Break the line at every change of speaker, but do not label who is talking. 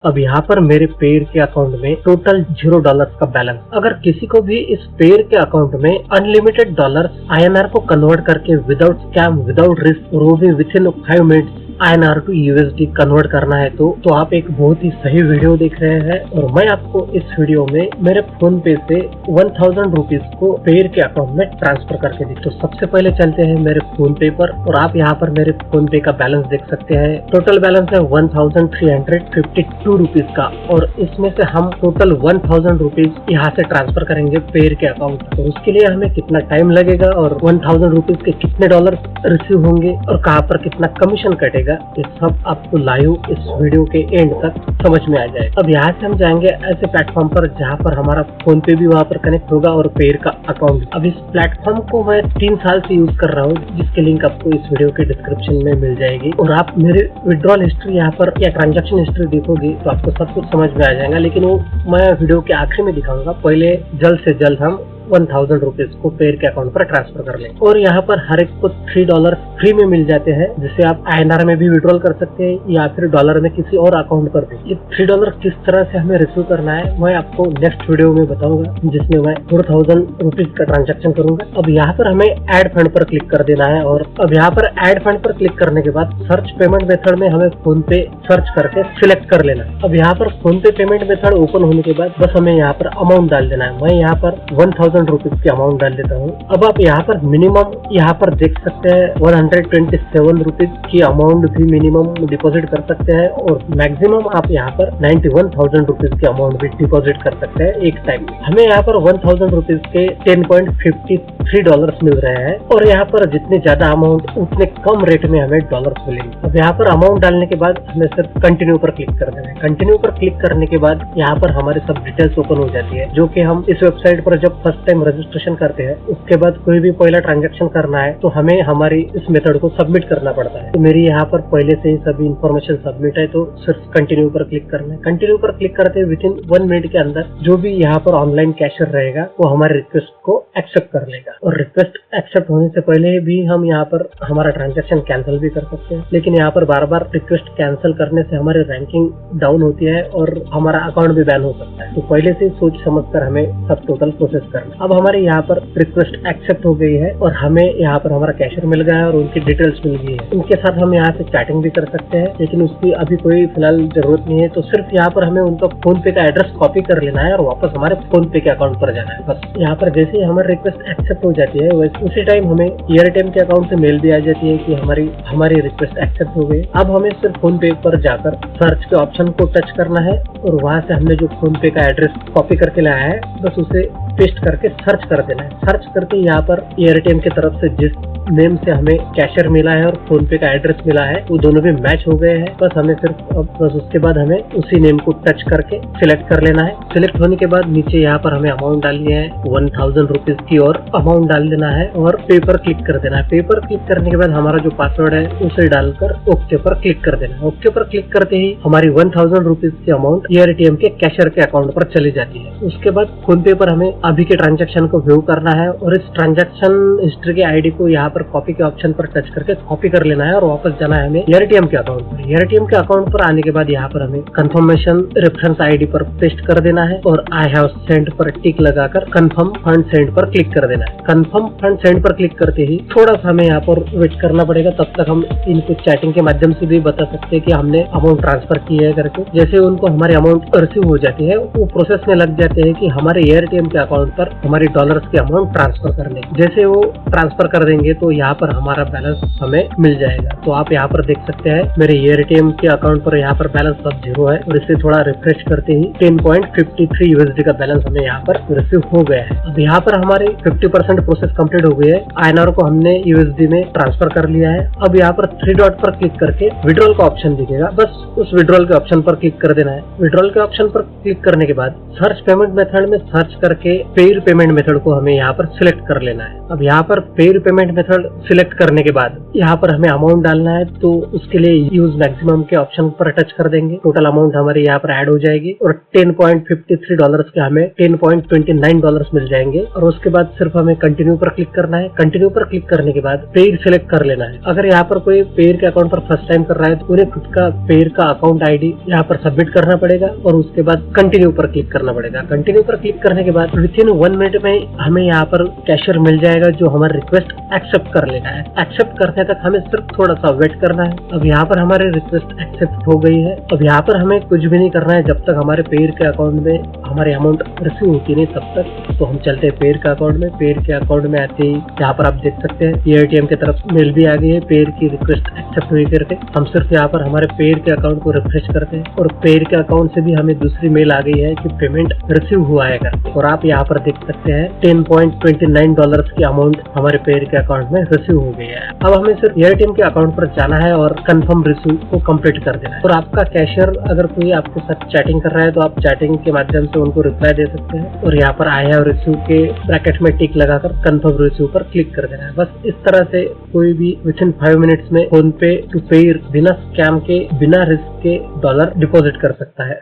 अब यहाँ पर मेरे पेयर के अकाउंट में टोटल $0 का बैलेंस। अगर किसी को भी इस पेयर के अकाउंट में अनलिमिटेड डॉलर INR को कन्वर्ट करके विदाउट स्कैम विदाउट रिस्क वो भी within 5 minutes INR to USD convert करना है तो आप एक बहुत ही सही वीडियो देख रहे हैं। और मैं आपको इस वीडियो में मेरे फोन पे से 1000 रुपीज को पेयर के अकाउंट में ट्रांसफर करके दी। तो सबसे पहले चलते हैं मेरे फोन पे पर और आप यहाँ पर मेरे फोन पे का बैलेंस देख सकते हैं। टोटल बैलेंस है 1352 रुपीज का और इसमें से हम टोटल 1000 रुपीज यहाँ से ट्रांसफर करेंगे पेयर के अकाउंट। तो उसके लिए हमें कितना टाइम लगेगा और 1000 रुपीज के कितने डॉलर रिसीव होंगे और कहाँ पर कितना कमीशन कटेगा, ये सब आपको लाइव इस वीडियो के एंड तक समझ में आ जाए। अब यहाँ से हम जाएंगे ऐसे प्लेटफॉर्म पर जहाँ पर हमारा फोन पे भी वहाँ पर कनेक्ट होगा और पेयर का अकाउंट। अब इस प्लेटफॉर्म को मैं 3 साल से यूज कर रहा हूँ, जिसके लिंक आपको इस वीडियो के डिस्क्रिप्शन में मिल जाएगी। और आप मेरे विड्रॉल हिस्ट्री यहाँ पर या ट्रांजेक्शन हिस्ट्री देखोगे तो आपको सब कुछ समझ में आ जाएगा, लेकिन वो मैं वीडियो के आखिर में दिखाऊंगा। पहले जल्द से जल्द हम 1000 रुपीज को पेयर के अकाउंट पर ट्रांसफर कर लें। और यहाँ पर हर एक को $3 फ्री में मिल जाते हैं, जिसे आप INR में भी विड्रॉल कर सकते हैं या फिर डॉलर में किसी और अकाउंट पर भी। ये $3 किस तरह से हमें रिसीव करना है मैं आपको नेक्स्ट वीडियो में बताऊंगा, जिसमें मैं 4000 रुपीज का ट्रांजेक्शन करूंगा। अब यहाँ पर हमें ऐड फंड पर क्लिक कर देना है और अब यहाँ पर ऐड फंड पर क्लिक करने के बाद सर्च पेमेंट मेथड में हमें फोन पे सर्च करके सिलेक्ट कर लेना है। अब यहाँ पर फोन पे पेमेंट मेथड ओपन होने के बाद बस हमें यहाँ पर अमाउंट डाल देना है। मैं यहाँ पर 1000 रुपीज की अमाउंट डाल देता हूँ। अब आप यहाँ पर मिनिमम यहाँ पर देख सकते हैं 127 रुपीज की अमाउंट भी मिनिमम डिपॉजिट कर सकते हैं और मैक्सिमम आप यहाँ पर 91,000 रुपीज की अमाउंट भी डिपॉजिट कर सकते हैं एक टाइम में। हमें यहाँ पर 1000 रुपीज के $10.53 मिल रहे हैं और यहाँ पर जितने ज्यादा अमाउंट उतने कम रेट में हमें डॉलर्स मिलेंगे। अब यहाँ पर अमाउंट डालने के बाद हमें सिर्फ कंटिन्यू पर क्लिक कर देना है। कंटिन्यू पर क्लिक करने के बाद यहाँ पर हमारी सब डिटेल्स ओपन हो जाती है, जो कि हम इस वेबसाइट पर जब फर्स्ट टाइम रजिस्ट्रेशन करते हैं उसके बाद कोई भी पहला ट्रांजैक्शन करना है तो हमें हमारी इस मेथड को सबमिट करना पड़ता है। तो मेरी यहाँ पर पहले से ही सभी इन्फॉर्मेशन सबमिट है, तो सिर्फ कंटिन्यू पर क्लिक करना है। कंटिन्यू पर क्लिक करते विद इन 1 मिनट के अंदर जो भी यहाँ पर ऑनलाइन कैशियर रहेगा वो हमारे रिक्वेस्ट को एक्सेप्ट कर लेगा। और रिक्वेस्ट एक्सेप्ट होने से पहले भी हम यहाँ पर हमारा ट्रांजैक्शन कैंसिल भी कर सकते हैं, लेकिन यहाँ पर बार बार रिक्वेस्ट कैंसिल करने से हमारी रैंकिंग डाउन होती है और हमारा अकाउंट भी बैन हो सकता है। तो पहले से सोच समझ कर हमें सब टोटल प्रोसेस करना। अब हमारे यहाँ पर रिक्वेस्ट एक्सेप्ट हो गई है और हमें यहाँ पर हमारा कैशियर मिल गया है और उनकी डिटेल्स मिल गई है। उनके साथ हम यहाँ से चैटिंग भी कर सकते हैं, लेकिन उसकी अभी कोई फिलहाल जरूरत नहीं है। तो सिर्फ यहाँ पर हमें उनका फोन पे का एड्रेस कॉपी कर लेना है और वापस हमारे फोन पे के अकाउंट पर जाना है। बस यहाँ पर जैसे ही हमारी रिक्वेस्ट एक्सेप्ट हो जाती है उसी टाइम हमें एयरटेल के अकाउंट से मेल भी आ जाती है कि हमारी रिक्वेस्ट एक्सेप्ट हो गई। अब हमें सिर्फ फोन पे पर जाकर सर्च के ऑप्शन को टच करना है और वहाँ से हमने जो फोन पे का एड्रेस कॉपी करके लाया है बस उसे पेस्ट करके सर्च कर देना है। सर्च करके यहाँ पर एयरटेल की तरफ से जिस नेम से हमें कैशियर मिला है और फोन पे का एड्रेस मिला है वो दोनों भी मैच हो गए हैं। बस हमें सिर्फ बस उसके बाद हमें उसी नेम को टच करके सिलेक्ट कर लेना है। सिलेक्ट होने के बाद नीचे यहाँ पर हमें अमाउंट डालनी है 1000 रुपीज की और अमाउंट डाल देना है और पे पर क्लिक कर देना है। पे पर क्लिक करने के बाद हमारा जो पासवर्ड है उसे डालकर ओके पर क्लिक कर देना है। ओके पर क्लिक करते ही हमारी 1000 रुपीज की अमाउंट एयरटेल के कैशियर के अकाउंट पर चली जाती है। उसके बाद फोन पे पर हमें अभी के ट्रांजैक्शन को व्यू करना है और इस ट्रांजैक्शन हिस्ट्री के आईडी को यहाँ पर कॉपी के ऑप्शन पर टच करके कॉपी कर लेना है और वापस जाना है हमें एयरटेल के अकाउंट पर। एयरटेल के अकाउंट पर आने के बाद यहाँ पर हमें कंफर्मेशन रेफरेंस आईडी पर पेस्ट कर देना है और आई हैव सेंड पर टिक लगाकर कंफर्म फंड सेंड पर क्लिक कर देना है। कंफर्म फंड सेंड पर क्लिक करते ही थोड़ा सा हमें यहाँ पर वेट करना पड़ेगा, तब तक हम इनको चैटिंग के माध्यम से भी बता सकते हैं कि हमने अमाउंट ट्रांसफर की है करके। जैसे उनको हमारी अमाउंट रिसीव हो जाती है वो प्रोसेस में लग जाते हैं कि हमारे एयरटेल के अकाउंट पर हमारी डॉलर्स की अमाउंट ट्रांसफर करने। जैसे वो ट्रांसफर कर देंगे तो यहाँ पर हमारा बैलेंस हमें मिल जाएगा। तो आप यहाँ पर देख सकते हैं मेरे एयरटेल के अकाउंट पर यहाँ पर बैलेंस सब 0 है और इसे थोड़ा रिफ्रेश करते ही 10.53 USD का बैलेंस हमें यहाँ पर रिसीव हो गया है। अब यहाँ पर हमारे 50% प्रोसेस कंप्लीट हो गई है। INR को हमने USD में ट्रांसफर कर लिया है। अब यहाँ पर 3 डॉट पर क्लिक करके विड्रॉल का ऑप्शन दिखेगा, बस उस विड्रॉल के ऑप्शन पर क्लिक कर देना है। विड्रॉल के ऑप्शन पर क्लिक करने के बाद सर्च पेमेंट मेथड में सर्च करके पेयर पेमेंट मेथड को हमें यहाँ पर सिलेक्ट कर लेना है। अब यहाँ पर pair payment method method select करने के बाद यहाँ पर हमें अमाउंट डालना है, तो उसके लिए यूज मैक्सिमम के ऑप्शन पर टच कर देंगे। टोटल अमाउंट हमारे यहाँ पर ऐड हो जाएगी और $10.53 के हमें $10.29 मिल जाएंगे। और उसके बाद सिर्फ हमें कंटिन्यू पर क्लिक करना है। कंटिन्यू पर क्लिक करने के बाद पेयर सिलेक्ट कर लेना है। अगर यहाँ पर कोई पेयर के अकाउंट पर फर्स्ट टाइम कर रहा है तो उन्हें खुद का पेयर का अकाउंट आईडी यहाँ पर सबमिट करना पड़ेगा और उसके बाद कंटिन्यू पर क्लिक करना पड़ेगा। कंटिन्यू पर क्लिक करने के बाद विद इन 1 मिनट में हमें यहाँ पर कैशियर मिल जाएगा जो हमारा रिक्वेस्ट एक्सेप्ट कर लेना है। एक्सेप्ट करने तक हमें सिर्फ थोड़ा सा वेट करना है। अब यहाँ पर हमारे रिक्वेस्ट एक्सेप्ट हो गई है। अब यहाँ पर हमें कुछ भी नहीं करना है जब तक हमारे पेयर के अकाउंट में हमारी अमाउंट रिसीव होती नहीं तब तक। तो हम चलते हैं पेयर के अकाउंट में। पेयर के अकाउंट में आते ही यहाँ पर आप देख सकते हैं ATM की तरफ मेल भी आ गई है पेयर की रिक्वेस्ट एक्सेप्ट हुई करके। हम सिर्फ यहाँ पर हमारे पेयर के अकाउंट को रिफ्रेश करते हैं और पेयर के अकाउंट से भी हमें दूसरी मेल आ गई है कि पेमेंट रिसीव हुआ है करके। और आप यहाँ पर देख सकते हैं $10.29 की अमाउंट हमारे पेयर के अकाउंट में रिसीव हो गई है। अब हमें सिर्फ ATM के अकाउंट पर जाना है और कंफर्म रिसीव को कंप्लीट कर देना है। और आपका कैशियर अगर कोई आपके साथ चैटिंग कर रहा है तो आप चैटिंग के माध्यम से उनको रिप्लाई दे सकते हैं और यहाँ पर आई हैव रिसीव के ब्रैकेट में टिक लगाकर कंफर्म रिसीव पर क्लिक कर देना है। बस इस तरह से कोई भी विद इन 5 मिनट्स में फोन पे टू पेयर बिना स्कैम के बिना रिस्क के डॉलर डिपॉजिट कर सकता है।